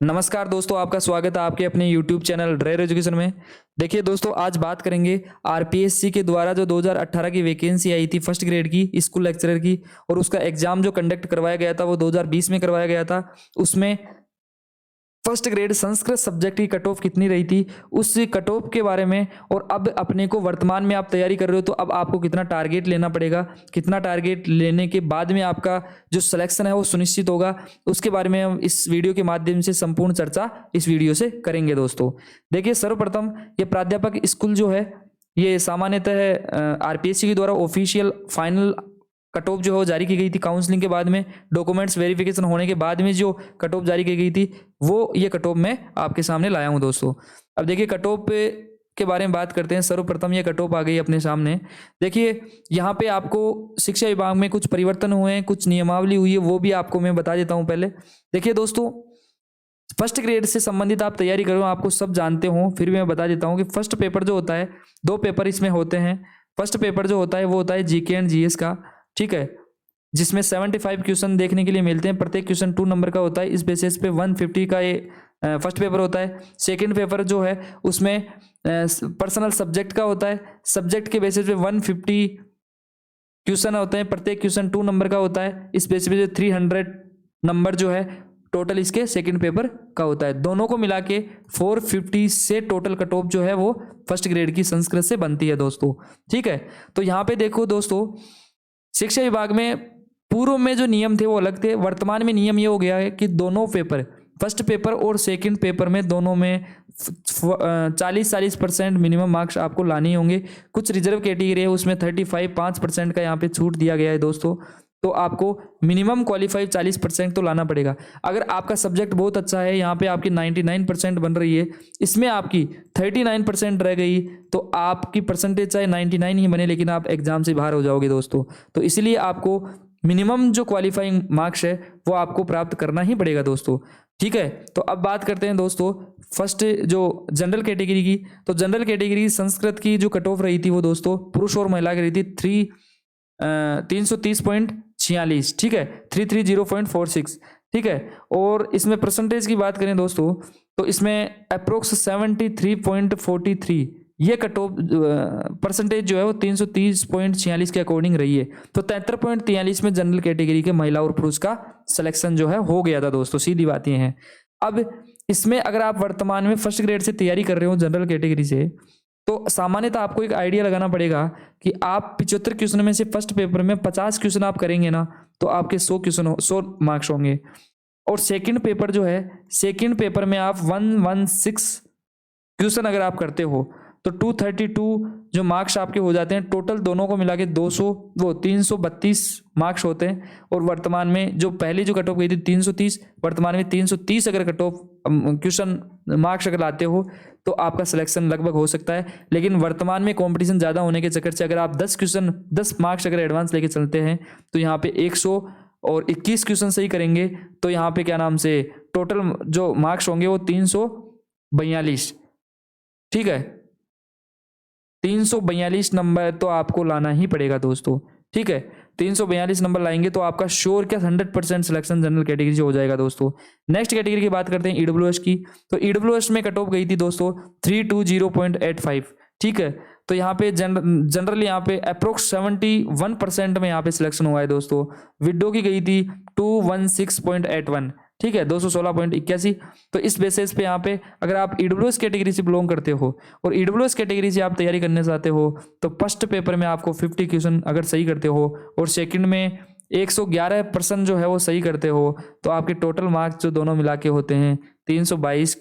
नमस्कार दोस्तों, आपका स्वागत है आपके अपने YouTube चैनल ड्रेर एजुकेशन में। देखिए दोस्तों, आज बात करेंगे आरपीएससी के द्वारा जो 2018 की वैकेंसी आई थी फर्स्ट ग्रेड की स्कूल लेक्चरर की, और उसका एग्जाम जो कंडक्ट करवाया गया था वो 2020 में करवाया गया था। उसमें फर्स्ट ग्रेड संस्कृत सब्जेक्ट की कट ऑफ कितनी रही थी, उस कट ऑफ के बारे में, और अब अपने को वर्तमान में आप तैयारी कर रहे हो तो अब आपको कितना टारगेट लेना पड़ेगा, कितना टारगेट लेने के बाद में आपका जो सिलेक्शन है वो सुनिश्चित होगा, उसके बारे में हम इस वीडियो के माध्यम से संपूर्ण चर्चा इस वीडियो से करेंगे। दोस्तों देखिए, सर्वप्रथम ये प्राध्यापक स्कूल जो है ये सामान्यतः आरपीएससी के द्वारा ऑफिशियल फाइनल कट ऑफ जो है वो जारी की गई थी। काउंसलिंग के बाद में डॉक्यूमेंट्स वेरिफिकेशन होने के बाद में जो कट ऑफ जारी की गई थी वो ये कट ऑफ मैं आपके सामने लाया हूं दोस्तों। अब देखिए, कट ऑफ के बारे में बात करते हैं। सर्वप्रथम ये कट ऑफ आ गई अपने सामने। देखिए, यहाँ पे आपको शिक्षा विभाग में कुछ परिवर्तन हुए हैं, कुछ नियमावली हुई है, वो भी आपको मैं बता देता हूँ। पहले देखिए दोस्तों, फर्स्ट ग्रेड से संबंधित आप तैयारी करो, आपको सब जानते हो, फिर भी मैं बता देता हूँ कि फर्स्ट पेपर जो होता है, दो पेपर इसमें होते हैं। फर्स्ट पेपर जो होता है वो होता है जीके एंड जीएस का, ठीक है, जिसमें 75 क्वेश्चन देखने के लिए मिलते हैं। प्रत्येक क्वेश्चन 2 नंबर का होता है। इस बेसिस पे 150 का ये फर्स्ट पेपर होता है। सेकंड पेपर जो है उसमें पर्सनल सब्जेक्ट का होता है। सब्जेक्ट के बेसिस पे 150 क्वेश्चन होते हैं। प्रत्येक क्वेश्चन 2 नंबर का होता है। इस बेसिस पे 300 नंबर जो है टोटल इसके सेकंड पेपर का होता है। दोनों को मिला के 450 से टोटल कट ऑफ जो है वो फर्स्ट ग्रेड की संस्कृत से बनती है दोस्तों, ठीक है। तो यहाँ पे देखो दोस्तों, शिक्षा विभाग में पूर्व में जो नियम थे वो अलग थे। वर्तमान में नियम ये हो गया है कि दोनों पेपर, फर्स्ट पेपर और सेकंड पेपर में, दोनों में 40% मिनिमम मार्क्स आपको लाने होंगे। कुछ रिजर्व कैटेगरी है उसमें 5% का यहाँ पे छूट दिया गया है दोस्तों। तो आपको मिनिमम क्वालिफाई 40% तो लाना पड़ेगा। अगर आपका सब्जेक्ट बहुत अच्छा है, यहाँ पे आपकी 99% बन रही है, इसमें आपकी 39% रह गई, तो आपकी परसेंटेज चाहे 99 ही बने लेकिन आप एग्जाम से बाहर हो जाओगे दोस्तों। तो इसलिए आपको मिनिमम जो क्वालिफाइंग मार्क्स है वो आपको प्राप्त करना ही पड़ेगा दोस्तों, ठीक है। तो अब बात करते हैं दोस्तों फर्स्ट जो जनरल कैटेगरी की। तो जनरल कैटेगरी संस्कृत की जो कट ऑफ रही थी वो दोस्तों पुरुष और महिला की रही थी 330.46, ठीक है, 330.46, ठीक है। और इसमें परसेंटेज की बात करें दोस्तों तो इसमें अप्रोक्स 73.43 ये कट ऑफ परसेंटेज जो है वो 330.46 के अकॉर्डिंग रही है। तो 73.43 में जनरल कैटेगरी के महिला और पुरुष का सिलेक्शन जो है हो गया था दोस्तों, सीधी बात ये है। अब इसमें अगर आप वर्तमान में फर्स्ट ग्रेड से तैयारी कर रहे हो जनरल कैटेगरी से, तो सामान्यतः आपको एक आइडिया लगाना पड़ेगा कि आप 75 क्वेश्चन में से फर्स्ट पेपर में 50 क्वेश्चन आप करेंगे ना, तो आपके 100 मार्क्स होंगे। और सेकंड पेपर जो है, सेकंड पेपर में आप 116 क्वेश्चन अगर आप करते हो तो 232 जो मार्क्स आपके हो जाते हैं। टोटल दोनों को मिला के 332 मार्क्स होते हैं। और वर्तमान में जो पहली जो कट ऑफ गई थी 330, वर्तमान में 330 अगर कट ऑफ क्वेश्चन मार्क्स अगर लाते हो तो आपका सिलेक्शन लगभग हो सकता है। लेकिन वर्तमान में कंपटीशन ज़्यादा होने के चक्कर से अगर आप 10 मार्क्स अगर एडवांस लेके चलते हैं तो यहाँ पे 121 क्वेश्चन सही करेंगे तो यहाँ पे क्या नाम से टोटल जो मार्क्स होंगे वो 342, ठीक है, 342 नंबर तो आपको लाना ही पड़ेगा दोस्तों, ठीक है। 342 नंबर लाएंगे तो आपका श्योर क्या 100% सिलेक्शन जनरल कैटेगरी से हो जाएगा दोस्तों। नेक्स्ट कैटेगरी की बात करते हैं ईडब्ल्यूएस की। तो ईडब्ल्यूएस में कट ऑफ गई थी दोस्तों 320.85, ठीक है। तो यहाँ पे जनरली यहाँ पे अप्रोक्स 71% में यहाँ पे सिलेक्शन हुआ है दोस्तों। विडो की गई थी 216.81, ठीक है, 216.81। तो इस बेसिस पे यहाँ पे अगर आप ईडब्ल्यूएस कैटेगरी से बिलोंग करते हो और ईडब्ल्यूएस कैटेगरी से आप तैयारी करने चाहते हो तो फर्स्ट पेपर में आपको 50 क्वेश्चन अगर सही करते हो और सेकंड में 111% जो है वो सही करते हो तो आपके टोटल मार्क्स जो दोनों मिला के होते हैं 322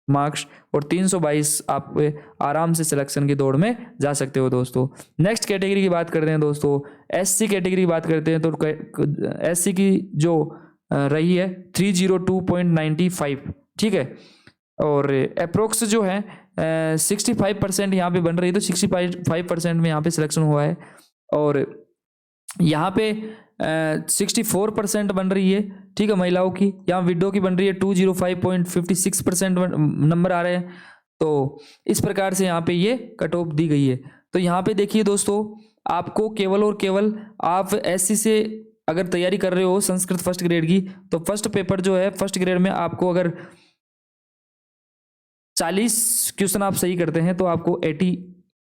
मार्क्स, और 322 आप आराम से सिलेक्शन की दौड़ में जा सकते हो दोस्तों। नेक्स्ट कैटेगरी की बात करते हैं दोस्तों, एससी कैटेगरी की बात करते हैं तो एससी की जो रही है 302.95, ठीक है। और अप्रोक्स जो है 65% यहाँ पे बन रही है, तो 65% में यहाँ पे सिलेक्शन हुआ है। और यहाँ पे 64% बन रही है, ठीक है, महिलाओं की। यहाँ विडो की बन रही है 205.56% नंबर आ रहे हैं। तो इस प्रकार से यहाँ पे ये कट ऑफ दी गई है। तो यहाँ पे देखिए दोस्तों, आपको केवल और केवल आप एससी से अगर तैयारी कर रहे हो संस्कृत फर्स्ट ग्रेड की, तो फर्स्ट पेपर जो है फर्स्ट ग्रेड में आपको अगर 40 क्वेश्चन आप सही करते हैं तो आपको 80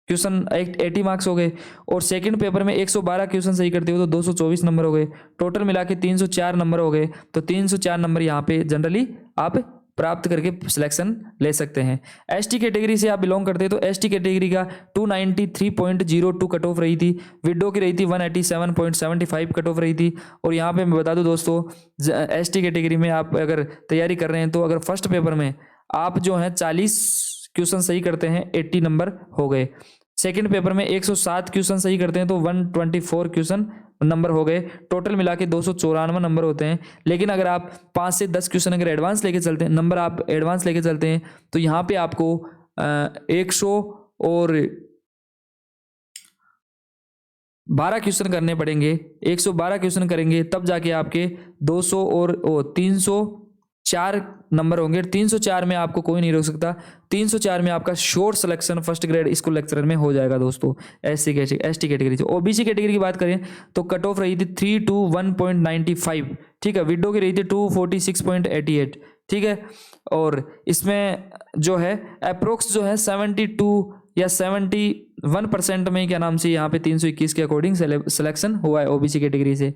क्वेश्चन 80 मार्क्स हो गए। और सेकंड पेपर में 112 क्वेश्चन सही करते हो तो 224 नंबर हो गए। टोटल मिला के 304 नंबर हो गए। तो 304 नंबर यहाँ पे जनरली आप प्राप्त करके सिलेक्शन ले सकते हैं। एसटी कैटेगरी से आप बिलोंग करते हैं तो एसटी कैटेगरी का 293.02 कट ऑफ रही थी। विडो की रही थी 187.75 कट ऑफ रही थी। और यहाँ पे मैं बता दूं दोस्तों, एसटी कैटेगरी में आप अगर तैयारी कर रहे हैं तो अगर फर्स्ट पेपर में आप जो है 40 क्वेश्चन सही करते हैं 80 नंबर हो गए। सेकंड पेपर में 107 क्वेश्चन सही करते हैं तो 124 क्वेश्चन नंबर हो गए। टोटल मिला के 294 नंबर होते हैं। लेकिन अगर आप 5 से 10 क्वेश्चन अगर एडवांस लेके चलते हैं, नंबर आप एडवांस लेके चलते हैं, तो यहाँ पे आपको 100 और 12 क्वेश्चन करने पड़ेंगे। 112 क्वेश्चन करेंगे तब जाके आपके 200 और 304 नंबर होंगे। 304 में आपको कोई नहीं रोक सकता। 304 में आपका sure selection first grade school lecturer में हो जाएगा दोस्तों। एसटी कैटेगरी से। ओबीसी कैटेगरी की बात करें तो कट ऑफ रही थी 321.95, ठीक है। विडो की रही थी 246.88, ठीक है। और इसमें जो है अप्रोक्स जो है 72 या 71% में क्या नाम से यहाँ पे 321 के अकॉर्डिंग सिलेक्शन हुआ है ओबीसी कैटेगरी से।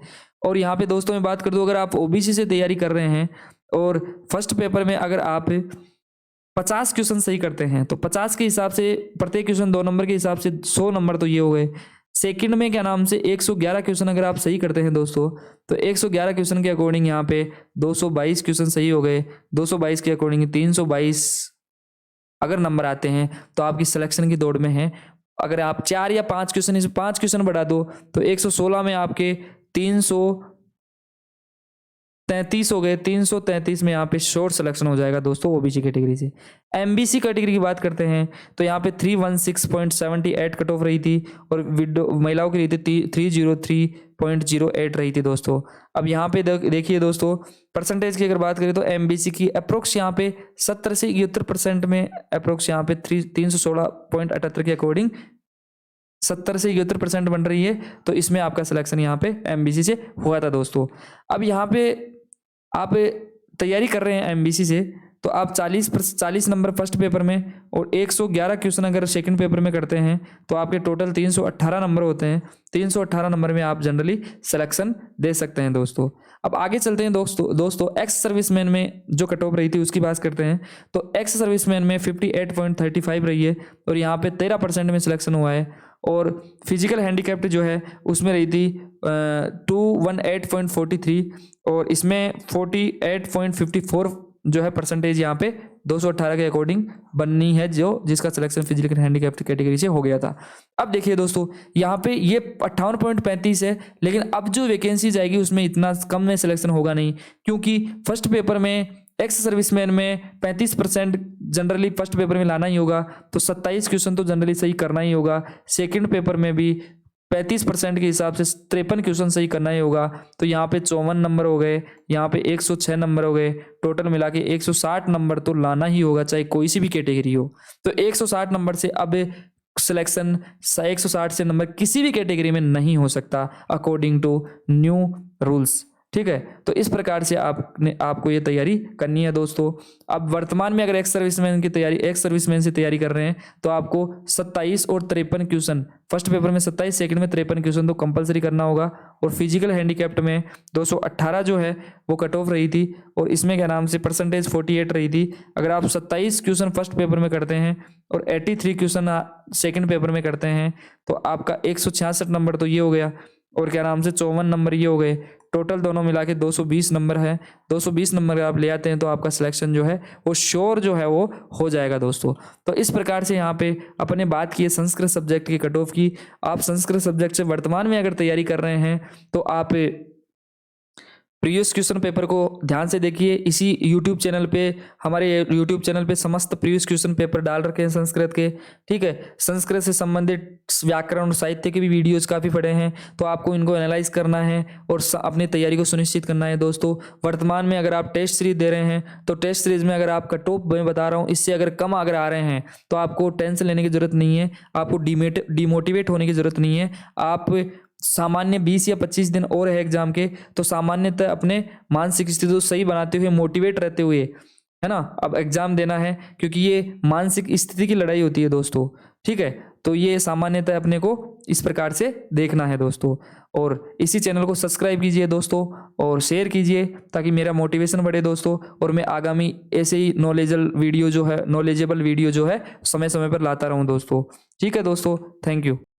और यहाँ पे दोस्तों मैं बात कर दूँ, अगर आप ओबीसी से तैयारी कर रहे हैं और फर्स्ट पेपर में अगर आप 50 क्वेश्चन सही करते हैं तो 50 के हिसाब से प्रत्येक क्वेश्चन 2 नंबर के हिसाब से 100 नंबर तो ये हो गए। सेकंड में क्या नाम से 111 क्वेश्चन अगर आप सही करते हैं दोस्तों, तो 111 क्वेश्चन के अकॉर्डिंग यहाँ पे 222 क्वेश्चन सही हो गए। 222 के अकॉर्डिंग 322 अगर नंबर आते हैं तो आपकी सिलेक्शन की दौड़ में है। अगर आप 4 या 5 क्वेश्चन, इसे 5 क्वेश्चन बढ़ा दो तो 116 में आपके 333 हो गए। 333 में यहाँ पे शॉर्ट सिलेक्शन हो जाएगा दोस्तों ओबीसी कैटेगरी से। एमबीसी कैटेगरी की बात करते हैं तो यहाँ पे 316.78 कट ऑफ रही थी और विडो महिलाओं की रही थी 303.08 रही थी दोस्तों। अब यहाँ पे देखिए दोस्तों, परसेंटेज की अगर बात करें तो एमबीसी की अप्रोक्स यहाँ पे 70 से 71% में अप्रोक्स यहाँ पे 316.78 के अकॉर्डिंग 70 से 71% बन रही है। तो इसमें आपका सिलेक्शन यहाँ पे एमबीसी से हुआ था दोस्तों। अब यहाँ पे आप तैयारी कर रहे हैं एमबीसी से तो आप 40 नंबर फर्स्ट पेपर में और 111 क्वेश्चन अगर सेकंड पेपर में करते हैं तो आपके टोटल 318 नंबर होते हैं। 318 नंबर में आप जनरली सिलेक्शन दे सकते हैं दोस्तों। अब आगे चलते हैं दोस्तों एक्स सर्विसमैन में जो कट ऑफ रही थी उसकी बात करते हैं तो एक्स सर्विसमैन में 58.35 रही है और यहाँ पे 13% में सिलेक्शन हुआ है। और फिजिकल हैंडीकैप्ड जो है उसमें रही थी 218.43 और इसमें 48.54 जो है परसेंटेज यहाँ पे 218 के अकॉर्डिंग बननी है, जो जिसका सिलेक्शन फिजिकल हैंडीकैप्ड कैटेगरी से हो गया था। अब देखिए दोस्तों, यहाँ पे ये 58.35 है, लेकिन अब जो वैकेंसी जाएगी उसमें इतना कम में सिलेक्शन होगा नहीं, क्योंकि फर्स्ट पेपर में एक्स सर्विसमैन में 35% जनरली फर्स्ट पेपर में लाना ही होगा, तो 27 क्वेश्चन तो जनरली सही करना ही होगा। सेकंड पेपर में भी 35% के हिसाब से 53 क्वेश्चन सही करना ही होगा। तो यहाँ पे 54 नंबर हो गए, यहाँ पे 106 नंबर हो गए। टोटल मिला के 160 नंबर तो लाना ही होगा, चाहे कोई सी भी कैटेगरी हो। तो 160 नंबर से अब सिलेक्शन 160 से नंबर किसी भी कैटेगरी में नहीं हो सकता अकॉर्डिंग टू न्यू रूल्स, ठीक है। तो इस प्रकार से आपको ये तैयारी करनी है दोस्तों। अब वर्तमान में अगर एक्स सर्विसमैन से तैयारी कर रहे हैं तो आपको 27 और 53 क्वेश्चन, फर्स्ट पेपर में 27, सेकंड में 53 क्वेश्चन तो कंपलसरी करना होगा। और फिजिकल हैंडीकैप्ड में 218 जो है वो कट ऑफ रही थी और इसमें क्या नाम से परसेंटेज 48 रही थी। अगर आप 27 क्वेश्चन फर्स्ट पेपर में करते हैं और 83 क्वेश्चन सेकंड पेपर में करते हैं तो आपका 166 नंबर तो ये हो गया और क्या नाम से 54 नंबर ये हो गए। टोटल दोनों मिला के 220 नंबर है। 220 नंबर आप ले आते हैं तो आपका सिलेक्शन जो है वो श्योर जो है वो हो जाएगा दोस्तों। तो इस प्रकार से यहाँ पे अपने बात की संस्कृत सब्जेक्ट की कट ऑफ की। आप संस्कृत सब्जेक्ट से वर्तमान में अगर तैयारी कर रहे हैं तो आप प्रीवियस क्वेश्चन पेपर को ध्यान से देखिए। इसी यूट्यूब चैनल पे, हमारे यूट्यूब चैनल पे समस्त प्रीवियस क्वेश्चन पेपर डाल रखे हैं संस्कृत के, ठीक है। संस्कृत से संबंधित व्याकरण और साहित्य के भी वीडियोस काफ़ी पड़े हैं, तो आपको इनको एनालाइज करना है और अपनी तैयारी को सुनिश्चित करना है दोस्तों। वर्तमान में अगर आप टेस्ट सीरीज दे रहे हैं तो टेस्ट सीरीज में अगर आप कट ऑफ मैं बता रहा हूँ इससे अगर कम अगर आ रहे हैं तो आपको टेंशन लेने की जरूरत नहीं है, आपको डिमोटिवेट होने की जरूरत नहीं है। आप सामान्य 20 या 25 दिन और है एग्जाम के, तो सामान्यतः अपने मानसिक स्थिति को सही बनाते हुए, मोटिवेट रहते हुए, है ना, अब एग्जाम देना है, क्योंकि ये मानसिक स्थिति की लड़ाई होती है दोस्तों। ठीक है, तो ये सामान्यतः अपने को इस प्रकार से देखना है दोस्तों। और इसी चैनल को सब्सक्राइब कीजिए दोस्तों, और शेयर कीजिए ताकि मेरा मोटिवेशन बढ़े दोस्तों, और मैं आगामी ऐसे ही नॉलेजेबल वीडियो जो है समय समय पर लाता रहूं दोस्तों। ठीक है दोस्तों, थैंक यू।